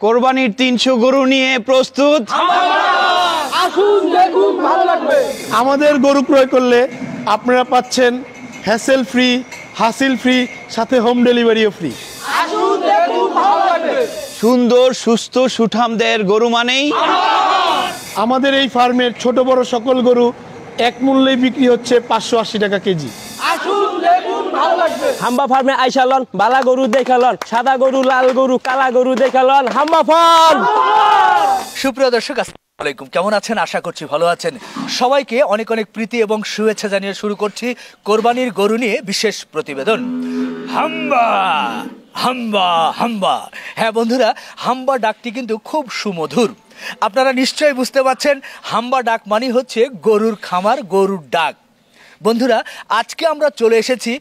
কোরবানির 300 গরু নিয়ে প্রস্তুত। আসুন দেখুন, ভালো লাগবে। আমাদের গরু ক্রয় করলে আপনারা পাচ্ছেন হ্যাসেল ফ্রি, হাসিল ফ্রি, সাথে হোম ডেলিভারিও ফ্রি। আসুন দেখুন, ভালো লাগবে। সুন্দর সুস্থ সুঠামদের গরু মানেই আমাদের এই ফার্মের ছোট বড় সকল গরু এক মূল্যে বিক্রি হচ্ছে 580 টাকা কেজি। আসুন দেখুন, ভালো লাগবে। হাম্বা ফার্মে আইসালন, বালা গরু দেখালন, সাদা গরু, লাল গরু, কালা গরু দেখালন। হাম্বা ফার্ম। সুপ্রিয় দর্শক, আসসালামু আলাইকুম। কেমন আছেন? আশা করছি ভালো আছেন। সবাইকে অনেক অনেক প্রীতি এবং শুভেচ্ছা জানিয়ে শুরু করছি কোরবানির গরু নিয়ে বিশেষ প্রতিবেদন। হাম্বা হাম্বা হাম্বা। হ্যাঁ বন্ধুরা, হাম্বা ডাকটি কিন্তু খুব সুমধুর। আপনারা নিশ্চয়ই বুঝতে পারছেন, হাম্বা ডাক মানে হচ্ছে গরুর খামার, গরুর ডাক। বন্ধুরা, আজকে আমরা চলে এসেছি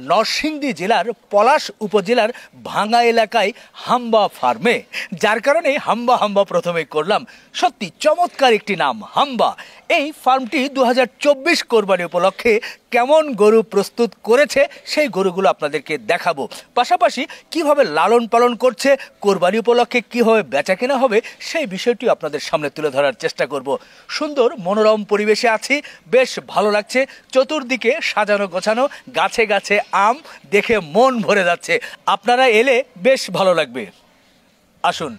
নরসিংদী জেলার পলাশ উপজেলার ভাঙ্গা এলাকায় হাম্বা ফার্মে, যার কারণে হাম্বা হাম্বা প্রথমে করলাম। সত্যি চমৎকার একটি নাম, হাম্বা। এই ফার্মটি 2024 কোরবানি উপলক্ষে কেমন গরু প্রস্তুত করেছে সেই গরুগুলো আপনাদেরকে দেখাবো, পাশাপাশি কিভাবে লালন পালন করছে, কোরবানি উপলক্ষে কিভাবে বেচা কেনা হবে সেই বিষয়টি আপনাদের সামনে তুলে ধরার চেষ্টা করব। সুন্দর মনোরম পরিবেশে আছি, বেশ ভালো লাগছে। চতুর্দিকে সাজানো গোছানো, গাছে গাছে আম, দেখে মন ভরে যাচ্ছে। আপনারা এলে বেশ ভালো লাগবে, আসুন।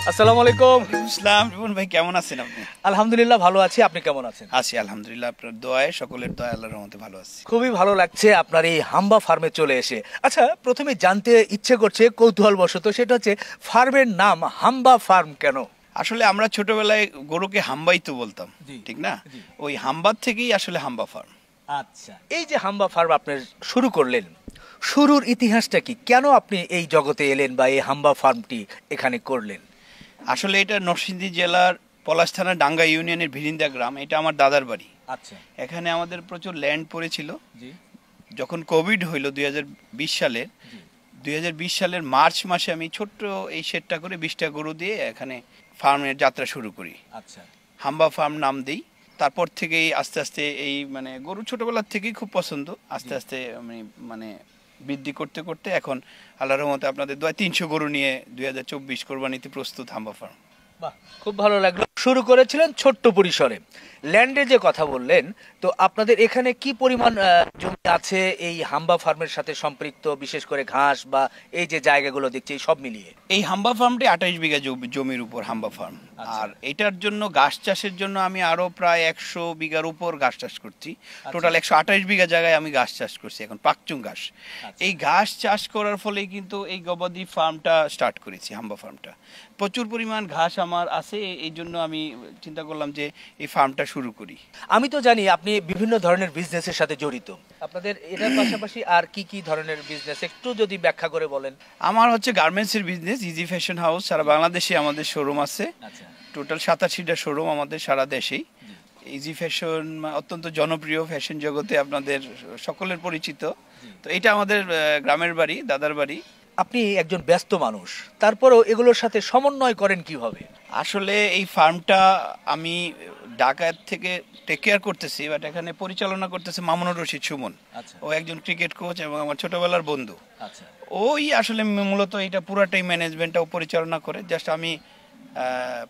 আসসালামু আলাইকুম। ইসলাম রিপন ভাই, কেমন আছেন আপনি? আলহামদুলিল্লাহ ভালো আছি, আপনি কেমন আছেন? আছি আলহামদুলিল্লাহ, আপনার দোয়ায়, সকলের দোয়ায়, আল্লাহর রহমতে ভালো আছি। খুবই ভালো লাগছে আপনার এই হাম্বা ফার্মে চলে এসে। আচ্ছা, প্রথমে জানতে ইচ্ছে করছে কৌতূহল বশত, সেটা হচ্ছে ফার্মের নাম হাম্বা ফার্ম কেন? আসলে আমরা ছোটবেলায় গরুকে হাম্বাই তো বলতাম, জি, ঠিক না? জি। ওই হাম্বার থেকেই আসলে হাম্বা ফার্ম। আচ্ছা, এই যে হাম্বা ফার্ম আপনি শুরু করলেন, শুরুর ইতিহাসটা কি? কেন আপনি এই জগতে এলেন বা এই হাম্বা ফার্মটি এখানে করলেন? আসলে এটা নরসিংদী জেলার পলাশ থানার ডাঙ্গা ইউনিয়নের ভিরিন্দা গ্রাম। এটা আমার দাদার বাড়ি। আচ্ছা, এখানে আমাদের প্রচুর ল্যান্ড পড়েছিল। জি, যখন কোভিড হইল 2020 সালে, 2020 সালের মার্চ মাসে আমি ছোট্ট এই শেডটা করে 20টা গরু দিয়ে এখানে ফার্মের যাত্রা শুরু করি। আচ্ছা, হাম্বা ফার্ম নাম দিই। তারপর থেকেই আস্তে আস্তে এই মানে গরু ছোটবেলার থেকেই খুব পছন্দ, আস্তে আস্তে আমি মানে বৃদ্ধি করতে করতে এখন আল্লাহর রহমতে আপনাদের 300 গরু নিয়ে 2024 কোরবানিতে প্রস্তুত হাম্বা ফার্ম। বাহ, খুব ভালো লাগলো। শুরু করেছিলেন ছোট্ট পরিসরে, ল্যান্ডের যে কথা বললেন, তো আপনাদের এখানে কি পরিমাণ জমি আছে এই হাম্বা ফার্মের সাথে সম্পৃক্ত, বিশেষ করে ঘাস বা এই যে জায়গাগুলো দেখছি এই সব মিলিয়ে? এই হাম্বা ফার্মটি 28 বিঘা জমির উপর হাম্বা ফার্ম। আর এটার জন্য ঘাস চাষের জন্য আমি আরো প্রায় 100 বিঘার উপর ঘাস চাষ করছি। টোটাল 128 বিঘা জায়গায় আমি ঘাস চাষ করছি এখন, পাকচুং ঘাস। এই ঘাস চাষ করার ফলেই কিন্তু এই গবাদি ফার্মটা স্টার্ট করেছি, হাম্বা ফার্মটা। প্রচুর পরিমাণ ঘাস আমার আছে, এই জন্য আমি চিন্তা করলাম যে এই ফার্মটা শুরু করি। আমি তো জানি আপনি বিভিন্ন ধরনের বিজনেসের সাথে জড়িত, আপনাদের এটার পাশাপাশি আর কি কি ধরনের বিজনেস একটু যদি ব্যাখ্যা করে বলেন। আমার হচ্ছে গার্মেন্টসের বিজনেস, ইজি ফ্যাশন হাউস। সারা বাংলাদেশে আমাদের শোরুম আছে। আচ্ছা, টোটাল 87টা শোরুম আমাদের সারা দেশেই। ইজি ফ্যাশন অত্যন্ত জনপ্রিয় ফ্যাশন জগতে, আপনাদের সকলের পরিচিত। তো এটা আমাদের গ্রামের বাড়ি, দাদার বাড়ি। আপনি একজন ব্যস্ত মানুষ, তারপরেও এগুলোর সাথে সমন্বয় করেন কিভাবে? আসলে এই ফার্মটা আমি ঢাকা থেকে টেক কেয়ার করতেছি, বাট এখানে পরিচালনা করতেছে মামুনুর রশিদ সুমন। আচ্ছা, ও একজন ক্রিকেট কোচ এবং আমার ছোটবেলার বন্ধু। আচ্ছা, ওই আসলে মূলত এটা পুরাটাই ম্যানেজমেন্টটাও পরিচালনা করে। জাস্ট আমি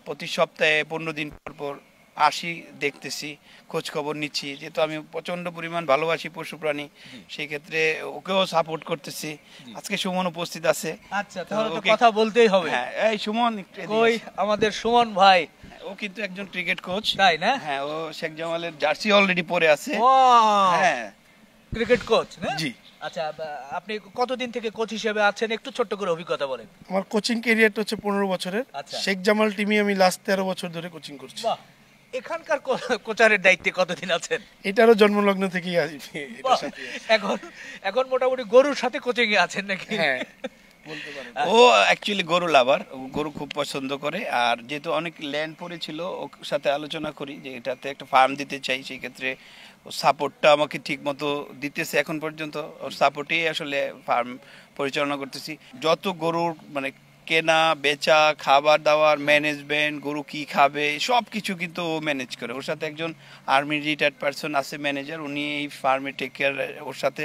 প্রতি সপ্তাহে 15 দিন পর পর আসি, দেখতেছি, খোঁজ খবর নিচ্ছি। যেহেতু আমি প্রচন্ড পরিমাণ ভালোবাসি পশু প্রাণী, সেই ক্ষেত্রে ওকেও সাপোর্ট করতেছি। আজকে সুমন উপস্থিত আছে। আচ্ছা, তাহলে তো কথা বলতেই হবে। হ্যাঁ, এই সুমন কই আমাদের সুমন ভাই? ও কিন্তু একজন ক্রিকেট কোচ, তাই না? হ্যাঁ, ও শেখ জামালের জার্সি অলরেডি পরে আছে। হ্যাঁ, ক্রিকেট কোচ না? জি। আচ্ছা, আপনি কতদিন থেকে কোচ হিসেবে আছেন, একটু ছোট্ট করে অভিজ্ঞতা বলেন। আমার কোচিং ক্যারিয়ারটা হচ্ছে 15 বছরের। আচ্ছা। শেখ জামাল টিমে আমি লাস্ট 13 বছর ধরে কোচিং করছি। বাহ, এখানকার কোচারের দায়িত্বে কতদিন আছেন? এটারও জন্মলগ্ন থেকেই আছি বাহ, এখন মোটামুটি গরুর সাথে কোচিং এ আছেন নাকি? হ্যাঁ, ও অ্যাকচুয়ালি গরু লাভার, গরু খুব পছন্দ করে। আর যেহেতু অনেক ল্যান্ড পড়েছিল, ওর সাথে আলোচনা করি যে এটাতে একটা ফার্ম দিতে চাই। সেই ক্ষেত্রে ও সাপোর্টটা আমাকে ঠিক মতো দিতেছে এখন পর্যন্ত। ওর সাপোর্টেই আসলে ফার্ম পরিচালনা করতেছি। যত গরুর মানে কেনা বেচা খাবার দাবার ম্যানেজমেন্ট গরু কি খাবে সব কিছু কিন্তু ও ম্যানেজ করে। ওর সাথে একজন আর্মি রিটায়ার্ড পারসন আছে ম্যানেজার, উনি এই ফার্মে টেক কেয়ার ওর সাথে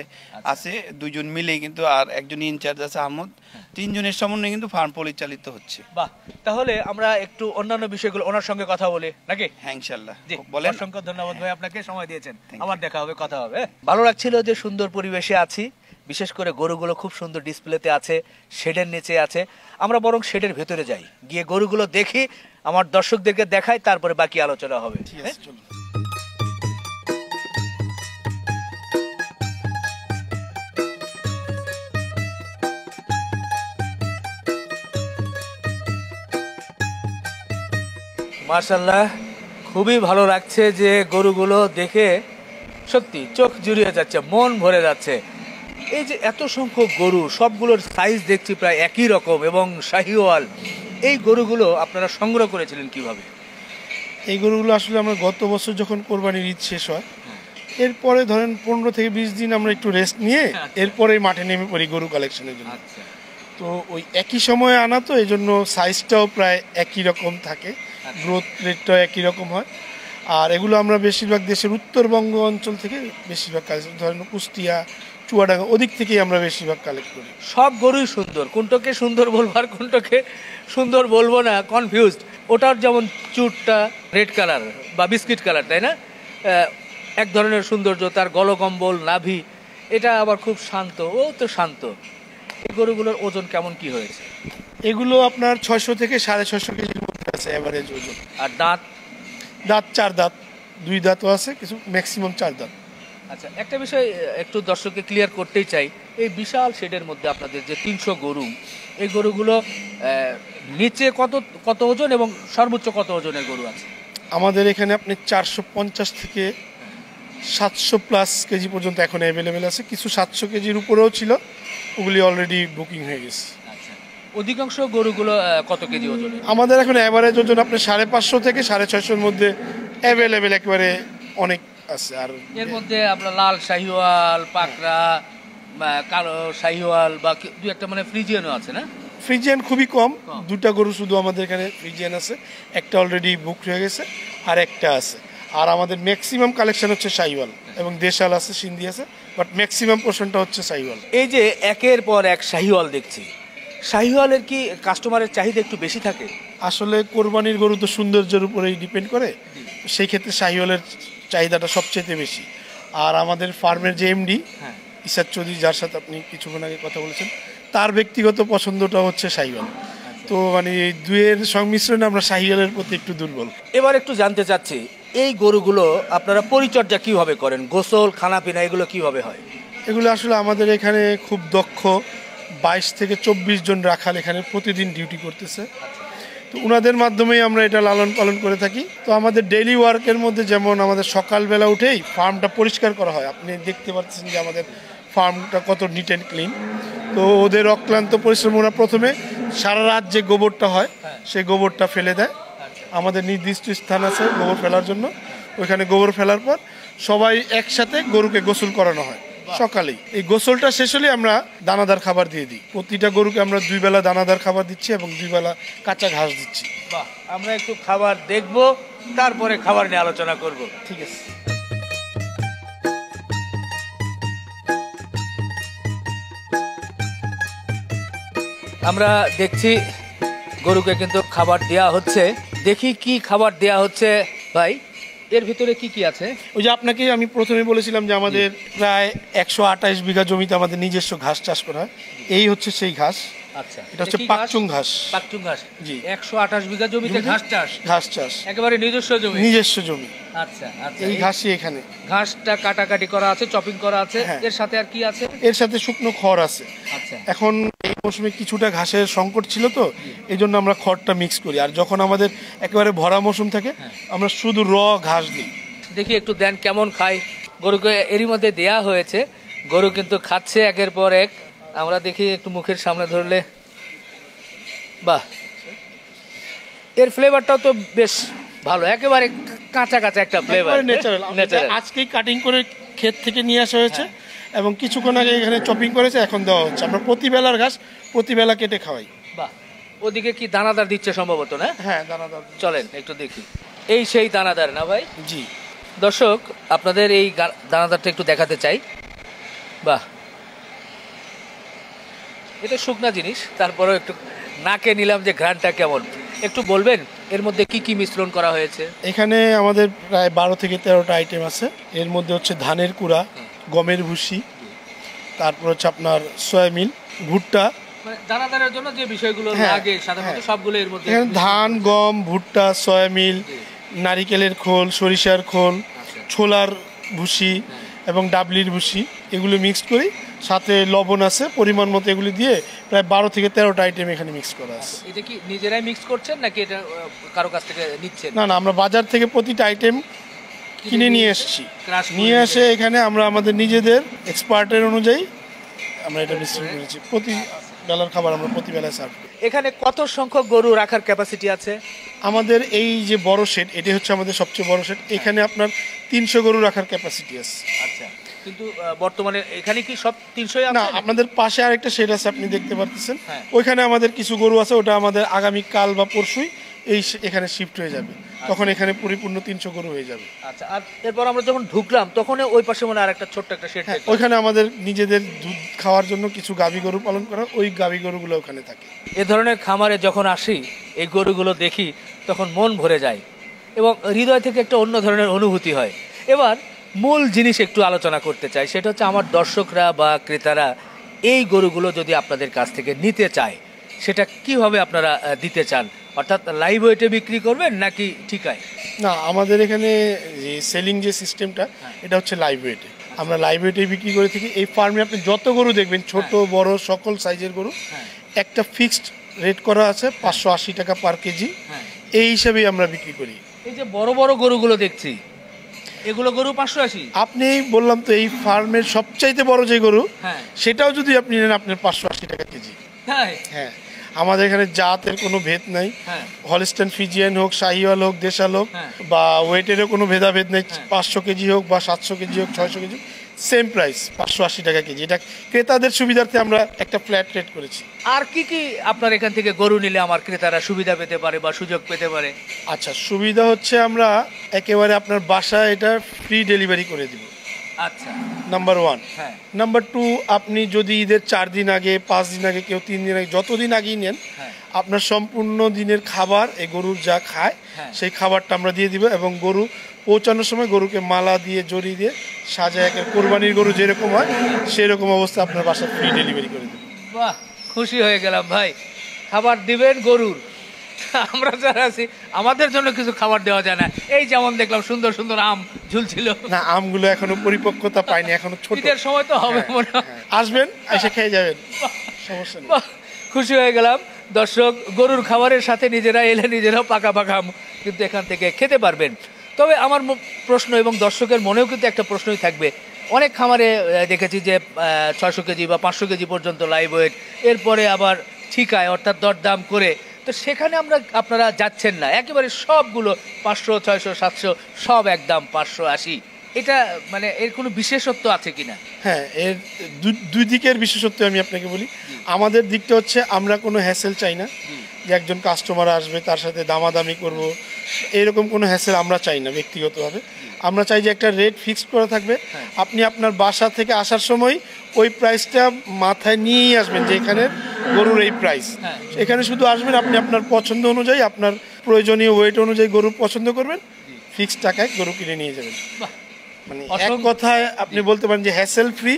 আছে, দুইজন মিলেই কিন্তু, আর একজন ইনচার্জ আছে আহমদ, তিনজনের সমন্বয়ে কিন্তু ফার্ম পরিচালিত হচ্ছে। বাহ, তাহলে আমরা একটু অন্যান্য বিষয়গুলো ওনার সঙ্গে কথা বলি নাকি? হ্যাঁ ইনশাল্লাহ জি, বলেন। অসংখ্য ধন্যবাদ ভাই, আপনাকে সময় দিয়েছেন। you. আবার দেখা হবে, কথা হবে। ভালো লাগছিল যে সুন্দর পরিবেশে আছি, বিশেষ করে গরুগুলো খুব সুন্দর ডিসপ্লেতে আছে, শেডের নিচে আছে। আমরা বরং শেডের ভেতরে যাই, গিয়ে গরুগুলো দেখি, আমার দর্শকদেরকে দেখাই, তারপরে বাকি আলোচনা হবে। ঠিক আছে চলুন। মাশাআল্লাহ, খুবই ভালো লাগছে যে গরুগুলো দেখে সত্যি চোখ জুড়িয়ে যাচ্ছে, মন ভরে যাচ্ছে। এই যে এত সংখ্যক গরু, সবগুলোর সাইজ দেখছি প্রায় একই রকম এবং শাহিওয়াল। এই গরুগুলো আপনারা সংগ্রহ করেছিলেন কিভাবে? এই গরুগুলো আসলে আমরা গত বছর যখন কোরবানির ঈদ শেষ হয়, এরপরে ধরেন 15 থেকে 20 দিন আমরা একটু রেস্ট নিয়ে এরপরে মাঠে নেমে পড়ি গরু কালেকশনের জন্য। তো ওই একই সময়ে আনা, তো এই জন্য সাইজটাও প্রায় একই রকম থাকে, গ্রোথ রেটটাও একই রকম হয়। আর এগুলো আমরা বেশিরভাগ দেশের উত্তরবঙ্গ অঞ্চল থেকে বেশিরভাগ কালেকশন, ধরেন কুষ্টিয়া চুয়াডাঙ্গা ওদিক থেকেই আমরা বেশিরভাগ কালেক্ট করি। সব গরুই সুন্দর, কোনটাকে সুন্দর বলবো আর কোনটাকে সুন্দর বলবো না, কনফিউজড। ওটার যেমন চুটটা রেড কালার বা বিস্কিট কালার, তাই না? এক ধরনের সৌন্দর্য, তার গলকম্বল নাভি, এটা আবার খুব শান্ত, ও তো শান্ত। এই গরুগুলোর ওজন কেমন কি হয়েছে? এগুলো আপনার 600 থেকে 650 কেজির মধ্যে আছে এভারেজ ওজন। আর দাঁত? দাঁত 4 দাঁত, 2 দাঁতও আছে, কিছু ম্যাক্সিমাম 4 দাঁত। আচ্ছা, একটা বিষয় একটু দর্শককে ক্লিয়ার করতেই চাই, এই বিশাল শেডের মধ্যে আপনাদের যে 300 গরু, এই গরুগুলো নিচে কত কত ওজন এবং সর্বোচ্চ কত ওজনের গরু আছে? আমাদের এখানে আপনি 450 থেকে 700 প্লাস কেজি পর্যন্ত এখন অ্যাভেলেবেল আছে, কিছু 700 কেজির উপরেও ছিল, ওগুলি অলরেডি বুকিং হয়ে গেছে। আচ্ছা, অধিকাংশ গরুগুলো কত কেজি ওজনের? আমাদের এখন অ্যাভারেজ ওজন আপনি 550 থেকে 650-এর মধ্যে অ্যাভেলেবেল একেবারে অনেক আছে। আর এর মধ্যে আপনার লাল শাহিওয়াল, পাকড়া, কালো শাহিওয়াল বা দু একটা মানে ফ্রিজিয়ানও আছে না? ফ্রিজিয়ান খুবই কম, 2টা গরু শুধু আমাদের এখানে ফ্রিজিয়ান আছে, একটা অলরেডি বুক হয়ে গেছে আর একটা আছে। আর আমাদের ম্যাক্সিমাম কালেকশন হচ্ছে শাহিওয়াল এবং দেশাল আছে, সিন্ধি আছে, বাট ম্যাক্সিমাম পোর্শনটা হচ্ছে শাহিওয়াল। এই যে একের পর এক শাহিওয়াল দেখছি, শাহিওয়ালের কি কাস্টমারের চাহিদা একটু বেশি থাকে? আসলে কোরবানির গরু তো সৌন্দর্যের উপরেই ডিপেন্ড করে, সেই ক্ষেত্রে শাহিওয়ালের চাহিদাটা সবচেয়ে বেশি। আর আমাদের ফার্মের যে এমডি ইসাদ চৌধুরী, যার সাথে আপনি কিছুক্ষণ আগে কথা বলেছেন, তার ব্যক্তিগত পছন্দটা হচ্ছে শাহিওয়াল। তো মানে এই দুয়ের সংমিশ্রণে আমরা শাহিওয়ালের প্রতি একটু দুর্বল। এবার একটু জানতে চাচ্ছি, এই গরুগুলো আপনারা পরিচর্যা কিভাবে করেন? গোসল, খানাপিনা এগুলো কিভাবে হয়? এগুলো আসলে আমাদের এখানে খুব দক্ষ 22 থেকে 24 জন রাখাল এখানে প্রতিদিন ডিউটি করতেছে, তো ওনাদের মাধ্যমেই আমরা এটা লালন পালন করে থাকি। তো আমাদের ডেইলি ওয়ার্কের মধ্যে যেমন আমাদের সকালবেলা উঠেই ফার্মটা পরিষ্কার করা হয়, আপনি দেখতে পাচ্ছেন যে আমাদের ফার্মটা কত নিট অ্যান্ড ক্লিন। তো ওদের অক্লান্ত পরিশ্রম, ওরা প্রথমে সারা রাত যে গোবরটা হয় সেই গোবরটা ফেলে দেয়, আমাদের নির্দিষ্ট স্থান আছে গোবর ফেলার জন্য, ওইখানে গোবর ফেলার পর সবাই একসাথে গরুকে গোসল করানো হয় সকালেই। এই গোসলটা শেষ হলে আমরা দানাদার খাবার দিয়ে দিই, প্রতিটা গরুকে আমরা 2 বেলা দানাদার খাবার দিচ্ছি এবং 2 বেলা কাঁচা ঘাস দিচ্ছি। বাহ, আমরা একটু খাবার দেখব, তারপরে খাবার নিয়ে আলোচনা করব। ঠিক আছে। আমরা দেখছি গরুকে কিন্তু খাবার দেয়া হচ্ছে, দেখি কি খাবার দেয়া হচ্ছে। ভাই, এর ভিতরে কি কি আছে? ওই যে আপনাকে আমি প্রথমে বলেছিলাম যে আমাদের প্রায় 128 বিঘা জমিতে আমাদের নিজস্ব ঘাস চাষ করা হয়, এই হচ্ছে সেই ঘাস। আচ্ছা, এটা হচ্ছে পাকচুং ঘাস। পাকচুং ঘাস, জি। 128 বিঘা জমিতে ঘাস চাষ? ঘাস চাষ একেবারে নিজস্ব জমি? নিজস্ব জমি। আচ্ছা আচ্ছা, এই ঘাসই এখানে। ঘাসটা কাটাকাটি করা আছে, চপিং করা আছে, হ্যাঁ। এর সাথে আর কি আছে? এর সাথে শুকনো খড় আছে। আচ্ছা, এখন এই মৌসুমে কিছুটা ঘাসের সংকট ছিল, তো এই জন্য আমরা খড়টা মিক্স করি। আর যখন আমাদের একেবারে ভরা মৌসুম থাকে আমরা শুধু ঘাস দিই। দেখি একটু দেন কেমন খাই। গরুকে এরই মধ্যে দেয়া হয়েছে, গরু কিন্তু খাচ্ছে একের পর এক। আমরা দেখি একটু মুখের সামনে ধরলে, বাহ, এর ফ্লেভারটাও তো বেশ ভালো, একেবারে কাঁচা কাঁচা একটা ফ্লেভার, ন্যাচারাল। আজকেই কাটিং করে ক্ষেত থেকে নিয়ে আসা হয়েছে এবং কিছুক্ষণ আগে এখানে চপিং করেছে, এখন দেওয়া হচ্ছে। আমরা প্রতিবেলার ঘাস প্রতিবেলা কেটে খাওয়াই। বাহ, ওদিকে কি দানাদার দিচ্ছে সম্ভবত, না? হ্যাঁ, দানাদার। চলেন একটু দেখি। এই সেই দানাদার না ভাই? জি। দর্শক, আপনাদের এই দানাদারটা একটু দেখাতে চাই। বাহ, এটা শুকনা জিনিস, তারপরেও একটু নাকে নিলাম যে ঘ্রাণটা কেমন। একটু বলবেন এর মধ্যে কি কি মিশ্রণ করা হয়েছে? এখানে আমাদের প্রায় 12 থেকে 13টা আইটেম আছে। এর মধ্যে হচ্ছে ধানের কুড়া, গমের ভুসি, তারপর হচ্ছে আপনার সয়াবিন, ভুট্টা। মানে দানাদারের জন্য যে বিষয়গুলো হ্যাঁ, লাগে সাধারণত সবগুলো এর মধ্যে। এখানে ধান, গম, ভুট্টা, সয়াবিন, নারিকেলের খোল, সরিষার খোল, ছোলার ভুসি এবং ডাবলির ভুসি, এগুলো মিক্সড করি। সাথে লবণ আছে পরিমাণ মতো, এগুলি দিয়ে প্রায় 12 থেকে 13টা আইটেম এখানে মিক্স করা আছে। এটা কি নিজেরাই মিক্স করছেন নাকি এটা কারো কাছ থেকে নিচ্ছেন? না, আমরা বাজার থেকে প্রতিটা আইটেম কিনে নিয়ে এসেছি। নিয়ে এসে এখানে আমরা আমাদের নিজেদের এক্সপার্টের অনুযায়ী আমরা এটা মিশ্রণ করেছি। প্রতি বেলার খাবার আমরা প্রতি বেলায় সার্ভ করি। এখানে কত সংখ্যক গরু রাখার ক্যাপাসিটি আছে? আমাদের এই যে বড় শেড, এটা হচ্ছে আমাদের সবচেয়ে বড় শেড। এখানে আপনার 300 গরু রাখার ক্যাপাসিটি আছে। আচ্ছা, কিন্তু বর্তমানে এখানে কি সব 300-ই আছে? না, আপনাদের পাশে আরেকটা শেড আছে, আপনি দেখতে পারতেছেন। হ্যাঁ। ওইখানে আমাদের কিছু গরু আছে, ওটা আমাদের আগামী কাল বা পরশুই এখানে শিফট হয়ে যাবে। তখন এখানে পরিপূর্ণ 300 গরু হয়ে যাবে। আচ্ছা, আর এরপর আমরা যখন ঢুকলাম তখন ওই পাশে মনে আর একটা ছোট্ট একটা শেড। হ্যাঁ, ওইখানে আমাদের নিজেদের দুধ খাওয়ার জন্য কিছু গাভী গরু পালন করা, ওই গাভী গরুগুলো ওখানে থাকে। এ ধরনের খামারে যখন আসি, এই গরুগুলো দেখি, তখন মন ভরে যায় এবং হৃদয় থেকে একটা অন্য ধরনের অনুভূতি হয়। এবার মূল জিনিস একটু আলোচনা করতে চাই, সেটা হচ্ছে আমার দর্শকরা বা ক্রেতারা এই গরুগুলো যদি আপনাদের কাছ থেকে নিতে চায়, সেটা কিভাবে আপনারা দিতে চান? অর্থাৎ লাইভ ওয়েটে বিক্রি করবেন নাকি ঠিকায়? না, আমাদের এখানে যে সেলিং যে সিস্টেমটা, এটা হচ্ছে লাইভ ওয়েটে। আমরা লাইভ ওয়েটে বিক্রি করে থাকি। এই ফার্মে আপনি যত গরু দেখবেন, ছোট বড় সকল সাইজের গরু, একটা ফিক্সড রেট করা আছে 580 টাকা পার কেজি। এই হিসাবেই আমরা বিক্রি করি। এই যে বড় বড় গরুগুলো দেখছি, এগুলো গরু 580? আপনি বললাম তো, এই ফার্মের সবচাইতে বড় যে গরু, হ্যাঁ। সেটাও যদি আপনি নেন, আপনার 580 টাকা কেজি। হ্যাঁ। হ্যাঁ, আমাদের এখানে জাতের কোনো ভেদ নাই। হ্যাঁ। হলস্টাইন ফ্রিজিয়ান হোক, শাহিওয়াল হোক, দেশাল হোক, হ্যাঁ। বা ওয়েটেরও কোনো ভেদাভেদ নেই। 500 কেজি হোক বা 700 কেজি হোক, 600 কেজি, সেম প্রাইস 580 টাকা কেজি। এটা ক্রেতাদের সুবিধার্থে আমরা একটা ফ্ল্যাট রেট করেছি। আর কি কি আপনার এখান থেকে গরু নিলে আমার ক্রেতারা সুবিধা পেতে পারে বা সুযোগ পেতে পারে? আচ্ছা, সুবিধা হচ্ছে আমরা একেবারে আপনার বাসায় এটা ফ্রি ডেলিভারি করে দিব। আচ্ছা, নাম্বার 1। হ্যাঁ। নাম্বার 2, আপনি যদি ঈদের 4 দিন আগে, 5 দিন আগে, কেউ 3 দিন আগে, যতদিন আগেই নেন, হ্যাঁ। আপনার সম্পূর্ণ দিনের খাবার, এই গরুর যা খায়, হ্যাঁ। সেই খাবারটা আমরা দিয়ে দিব। এবং গরু পৌঁছানোর সময় গরুকে মালা দিয়ে, জড়ি দিয়ে সাজায়, একের কোরবানির গরু যেরকম হয় সেরকম অবস্থা আপনার বাসায় ফ্রি ডেলিভারি করে দেব। বাহ, খুশি হয়ে গেলাম ভাই। খাবার দিবেন গরুর, আমরা যারা আছি আমাদের জন্য কিছু খাবার দেওয়া যায় না? এই যেমন দেখলাম সুন্দর সুন্দর আম ঝুলছিল। না, আমগুলো এখনো পরিপক্কতা পায়নি, এখনো ছোট। ঈদের সময় তো হবে মনে হয়। আসবেন, এসে খেয়ে যাবেন, সমস্যা নেই। বাহ, খুশি হয়ে গেলাম। দর্শক, গরুর খাবারের সাথে নিজেরা এলে নিজেরাও পাকা পাকা আম কিন্তু এখান থেকে খেতে পারবেন। তবে আমার প্রশ্ন, এবং দর্শকের মনেও কিন্তু একটা প্রশ্নই থাকবে, অনেক খামারে দেখেছি যে 600 কেজি বা 500 কেজি পর্যন্ত লাইভ ওয়েট, এরপরে আবার ঠিকায় অর্থাৎ দরদাম করে, তো সেখানে আপনারা যাচ্ছেন না, একেবারে সবগুলো 500, 600, 700 সব একদম 580। এটা মানে এর কোনো বিশেষত্ব আছে কিনা? হ্যাঁ, এর দুই দিকের বিশেষত্ব আমি আপনাকে বলি। আমাদের দিকটা হচ্ছে আমরা কোনো হ্যাসেল চাই না, যে একজন কাস্টমার আসবে তার সাথে দামাদামি করব, এরকম কোনো হ্যাসেল আমরা চাই না ব্যক্তিগতভাবে। আমরা চাই যে একটা রেট ফিক্সড করা থাকবে। আপনি আপনার বাসা থেকে আসার সময় ওই প্রাইসটা মাথায় নিয়েই আসবেন, যে এখানে গরুর এই প্রাইস। এখানে শুধু আসবেন, আপনি আপনার পছন্দ অনুযায়ী, আপনার প্রয়োজনীয় ওয়েট অনুযায়ী গরু পছন্দ করবেন, ফিক্সড টাকায় গরু কিনে নিয়ে যাবেন। মানে এক কথায় আপনি বলতে পারেন যে হ্যাসেল ফ্রি,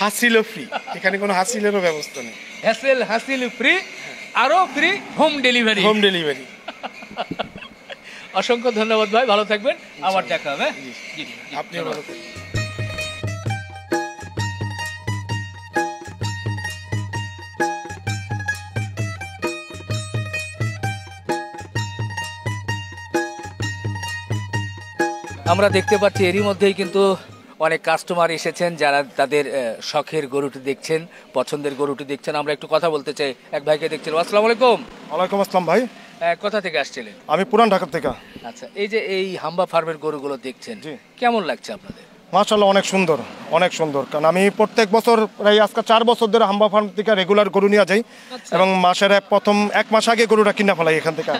হাসিলও ফ্রি। এখানে কোনো হাসিলেরও ব্যবস্থা নেই। হাসিল ফ্রি, আরো free home delivery. Home delivery. অসংখ্য ধন্যবাদ ভাই, ভালো থাকবেন, আবার দেখা হবে। আপনি ভালো থাকবেন। আমরা দেখতে পাচ্ছি এরই মধ্যেই কিন্তু অনেক কাস্টমার এসেছেন, যারা তাদের শখের গরুটি দেখছেন, পছন্দের গরুটি দেখছেন। আমরা একটু কথা বলতে চাই। এক ভাইকে দেখছিলাম। আসসালামু আলাইকুম। ওয়ালাইকুম আসসালাম ভাই। কোথা থেকে আসছিলেন? আমি পুরান ঢাকা থেকে। আচ্ছা, এই যে এই হাম্বা ফার্মের গরুগুলো দেখছেন, জি। কেমন লাগছে আপনাদের? মাশাআল্লাহ অনেক সুন্দর, অনেক সুন্দর। কারণ আমি প্রত্যেক বছর প্রায় আজকে 4 বছর ধরে হাম্বা ফার্ম থেকে রেগুলার গরু নিয়ে যাই এবং মাসের প্রথম 1 মাস আগে গরুটা কিনা ফেলাই এখান থেকে।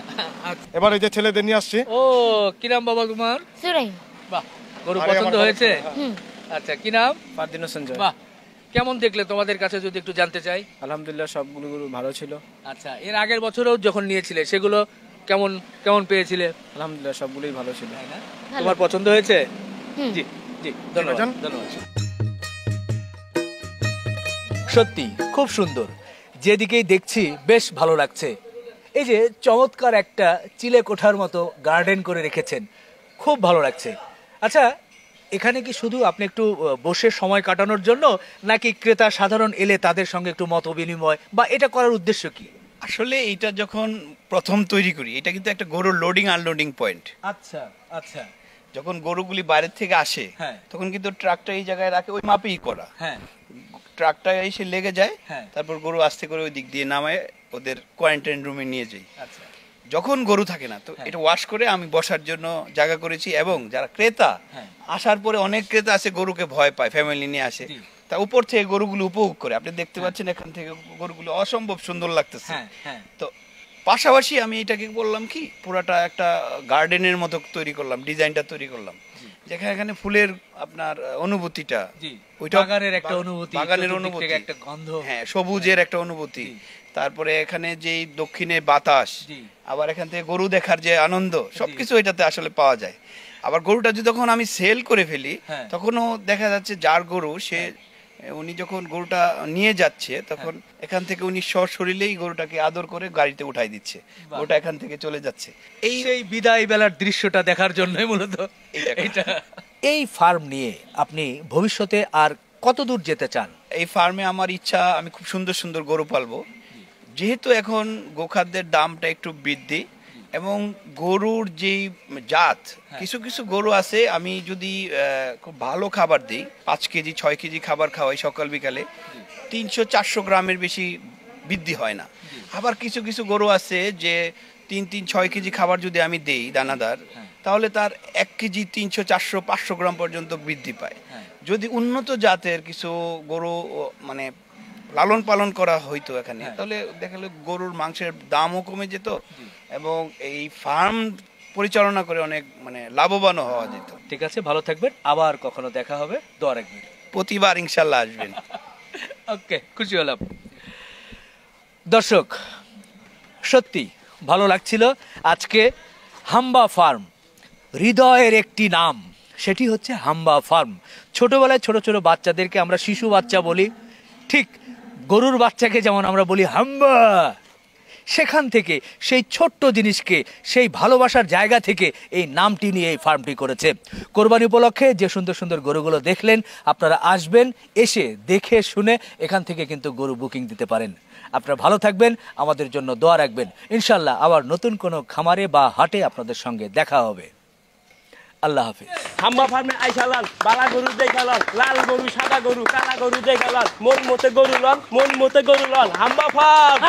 এবার এই যে ছেলেদের নিয়ে আসছি। ও কি নাম বাবা তোমার? সুরাই। বাহ, গরু আরে পছন্দ আমার হয়েছে? আচ্ছা, কি নাম? ফারদিন সঞ্জয়। বাহ, কেমন দেখলে তোমাদের কাছে যদি একটু জানতে চাই? আলহামদুলিল্লাহ সবগুলো গরু ভালো ছিল। আচ্ছা, এর আগের বছরেও যখন নিয়েছিলে সেগুলো কেমন কেমন পেয়েছিলে? আলহামদুলিল্লাহ সবগুলোই ভালো ছিল। তাই না? তোমার পছন্দ হয়েছে? হুম। জি জি, ধন্যবাদ যান। ধন্যবাদ। সত্যি খুব সুন্দর, যেদিকেই দেখছি বেশ ভালো লাগছে। এই যে চমৎকার একটা চিলে কোঠার মতো গার্ডেন করে রেখেছেন, খুব ভালো লাগছে। আচ্ছা, এখানে কি শুধু আপনি একটু বসে সময় কাটানোর জন্য, নাকি ক্রেতা সাধারণ এলে তাদের সঙ্গে একটু মত বিনিময়, বা এটা করার উদ্দেশ্য কি? আসলে এটা যখন প্রথম তৈরি করি, এটা কিন্তু একটা গরুর লোডিং আনলোডিং পয়েন্ট। আচ্ছা আচ্ছা, যখন গরুগুলি বাইরের থেকে আসে হ্যাঁ। তখন কিন্তু ট্রাকটা এই জায়গায় রাখে, ওই মাপেই করা। হ্যাঁ ট্রাকটা এসে লেগে যায়, হ্যাঁ। তারপর গরু আস্তে করে ওই দিক দিয়ে নামায় ওদের কোয়ারেন্টাইন রুমে নিয়ে যাই। আচ্ছা, যখন গরু থাকে না তো এটা ওয়াশ করে আমি বসার জন্য জায়গা করেছি। এবং যারা ক্রেতা হ্যাঁ। আসার পরে, অনেক ক্রেতা আছে গরুকে ভয় পায়, ফ্যামিলি নিয়ে আসে, জি। তা উপর থেকে গরুগুলো উপভোগ করে। আপনি দেখতে পাচ্ছেন এখান থেকে গরুগুলো অসম্ভব সুন্দর লাগতেছে। হ্যাঁ হ্যাঁ, তো পাশাপাশি আমি এটাকে বললাম কি, পুরাটা একটা গার্ডেনের মতো তৈরি করলাম, ডিজাইনটা তৈরি করলাম, যেখানে এখানে ফুলের আপনার অনুভূতিটা, জি, ওইটা বাগানের একটা অনুভূতি, বাগানের চতুর্দিক অনুভূতি, থেকে একটা গন্ধ, হ্যাঁ, সবুজের একটা অনুভূতি। জি। তারপরে এখানে যেই দক্ষিণে বাতাস, জি। আবার এখান থেকে গরু দেখার যে আনন্দ, সবকিছু এটাতে আসলে পাওয়া যায়। আবার গরুটা যদি তখন আমি সেল করে ফেলি, হ্যাঁ। তখনও দেখা যাচ্ছে যার গরু সে, উনি যখন গরুটা নিয়ে যাচ্ছে তখন এখান থেকে উনি সশরীরেই গরুটাকে আদর করে গাড়িতে উঠাই দিচ্ছে, বাহ। গরুটা এখান থেকে চলে যাচ্ছে। এই সেই বিদায় বেলার দৃশ্যটা দেখার জন্যই মূলত এটা। এই ফার্ম নিয়ে আপনি ভবিষ্যতে আর কত দূর যেতে চান? এই ফার্মে আমার ইচ্ছা, আমি খুব সুন্দর সুন্দর গরু পালবো। যেহেতু এখন গোখাদ্যের দামটা একটু বৃদ্ধি এবং গরুর যেই জাত, কিছু কিছু গরু আছে আমি যদি খুব ভালো খাবার দিই, 5 কেজি 6 কেজি খাবার খাওয়াই সকাল বিকালে, 300-400 গ্রামের বেশি বৃদ্ধি হয় না। আবার কিছু কিছু গরু আছে যে 3-6 কেজি খাবার যদি আমি দেই দানাদার, তাহলে তার 1 কেজি 300-400-500 গ্রাম পর্যন্ত বৃদ্ধি পায়। যদি উন্নত জাতের কিছু গরু মানে লালন পালন করা হইতো এখানে, তাহলে দেখা গেল গরুর মাংসের দামও কমে যেত এবং এই ফার্ম পরিচালনা করে অনেক মানে লাভবানও হওয়া যেত। ঠিক আছে, ভালো থাকবেন, আবার কখনো দেখা হবে, দোয়া রাখবেন। প্রতিবার ইনশাল্লাহ আসবেন। ওকে, খুশি হলাম। দর্শক, সত্যি ভালো লাগছিল আজকে। হাম্বা ফার্ম, হৃদয়ের একটি নাম, সেটি হচ্ছে হাম্বা ফার্ম। ছোটবেলায় ছোট ছোট বাচ্চাদেরকে আমরা শিশু বাচ্চা বলি, ঠিক গরুর বাচ্চাকে যেমন আমরা বলি হাম্বা, সেখান থেকে সেই ছোট্ট জিনিসকে, সেই ভালোবাসার জায়গা থেকে এই নামটি নিয়ে এই ফার্মটি করেছে। কোরবানি উপলক্ষে যে সুন্দর সুন্দর গরুগুলো দেখলেন, আপনারা আসবেন, এসে দেখে শুনে এখান থেকে কিন্তু গরু বুকিং দিতে পারেন। আপনারা ভালো থাকবেন, আমাদের জন্য দোয়া রাখবেন। ইনশাল্লাহ আবার নতুন কোনো খামারে বা হাটে আপনাদের সঙ্গে দেখা হবে। আল্লাহ হাফিজ। হাম্বা ফার্মে আইসালান, বালা গরু দেখালন, লাল গরু, সাদা গরু, কালা গরু দেখালন, মন মতে গরু লন, মন মতে গরু লন। হাম্বা ফার্ম।